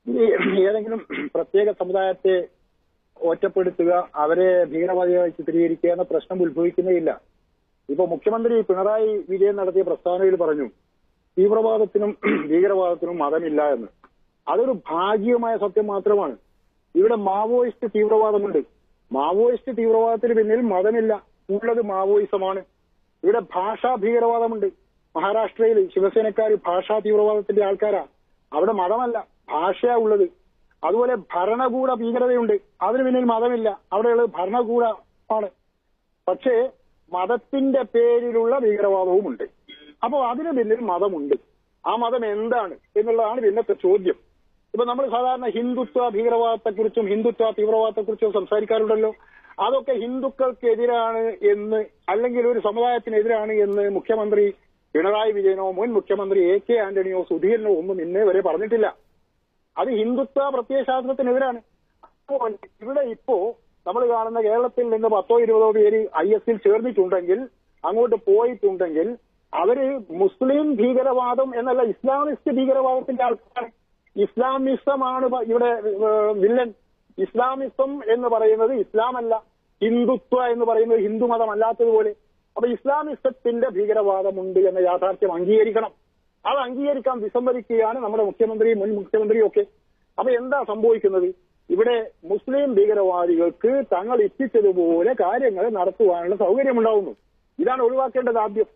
ഏതെങ്കിലും പ്രത്യേക സമുദായത്തെ ഒറ്റപ്പെടുത്തുക, അവരെ ഭീകരവാദികളായി ചിത്രീകരിക്കുക എന്ന പ്രശ്നം ഉത്ഭവിക്കുന്നേയില്ല. ഇപ്പൊ മുഖ്യമന്ത്രി പിണറായി വിജയൻ നടത്തിയ പ്രസ്താവനയിൽ പറഞ്ഞു തീവ്രവാദത്തിനും ഭീകരവാദത്തിനും മതമില്ല എന്ന്. അതൊരു ഭാഗികമായ സത്യം മാത്രമാണ്. ഇവിടെ മാവോയിസ്റ്റ് തീവ്രവാദമുണ്ട്. മാവോയിസ്റ്റ് തീവ്രവാദത്തിന് പിന്നിൽ മതമില്ല, ഉള്ളത് മാവോയിസമാണ്. ഇവിടെ ഭാഷാ ഭീകരവാദമുണ്ട്. മഹാരാഷ്ട്രയിൽ ശിവസേനക്കാർ ഭാഷാ തീവ്രവാദത്തിന്റെ ആൾക്കാരാ. അവിടെ മതമല്ല, ഭാഷയാ ഉള്ളത്. അതുപോലെ ഭരണകൂട ഭീകരതയുണ്ട്. അതിന് പിന്നിൽ മതമില്ല, അവിടെയുള്ളത് ഭരണകൂടമാണ്. പക്ഷേ മതത്തിന്റെ പേരിലുള്ള ഭീകരവാദവുമുണ്ട്. അപ്പോൾ അതിന് പിന്നിൽ മതമുണ്ട്. ആ മതം എന്താണ് എന്നുള്ളതാണ് പിന്നത്തെ ചോദ്യം. ഇപ്പൊ നമ്മൾ സാധാരണ ഹിന്ദുത്വ ഭീകരവാദത്തെക്കുറിച്ചും ഹിന്ദുത്വ തീവ്രവാദത്തെക്കുറിച്ചും സംസാരിക്കാറുണ്ടല്ലോ. അതൊക്കെ ഹിന്ദുക്കൾക്കെതിരാണ് എന്ന്, അല്ലെങ്കിൽ ഒരു സമുദായത്തിനെതിരാണ് എന്ന് മുഖ്യമന്ത്രി പിണറായി വിജയനോ മുൻ മുഖ്യമന്ത്രി AK ആന്റണിയോ സുധീരനോ ഒന്നും ഇന്നേ വരെ പറഞ്ഞിട്ടില്ല. അത് ഹിന്ദുത്വ പ്രത്യയശാസ്ത്രത്തിനെതിരാണ്. അപ്പോൾ ഇവിടെ ഇപ്പോ നമ്മൾ കാണുന്ന കേരളത്തിൽ നിന്ന് 10-20 പേര് IS ചേർന്നിട്ടുണ്ടെങ്കിൽ, അങ്ങോട്ട് പോയിട്ടുണ്ടെങ്കിൽ, അവര് മുസ്ലിം ഭീകരവാദം എന്നല്ല, ഇസ്ലാമിസ്റ്റ് ഭീകരവാദത്തിന്റെ ആൾക്കാരാണ്. ഇസ്ലാമിസമാണ് ഇവിടെ വില്ലൻ. ഇസ്ലാമിസം എന്ന് പറയുന്നത് ഇസ്ലാമല്ല, ഹിന്ദുത്വ എന്ന് പറയുന്നത് ഹിന്ദു മതമല്ലാത്തതുപോലെ. അപ്പൊ ഇസ്ലാമിസത്തിന്റെ ഭീകരവാദമുണ്ട് എന്ന യാഥാർത്ഥ്യം അംഗീകരിക്കണം. അത് അംഗീകരിക്കാൻ വിസമ്മതിക്കുകയാണ് നമ്മുടെ മുഖ്യമന്ത്രി, മുൻ മുഖ്യമന്ത്രിയും ഒക്കെ. അപ്പൊ എന്താ സംഭവിക്കുന്നത്? ഇവിടെ മുസ്ലിം ഭീകരവാദികൾക്ക് തങ്ങൾ ഇച്ഛിച്ചതുപോലെ കാര്യങ്ങൾ നടത്തുവാനുള്ള സൗകര്യമുണ്ടാവുന്നു. ഇതാണ് ഒഴിവാക്കേണ്ടത് ആദ്യം.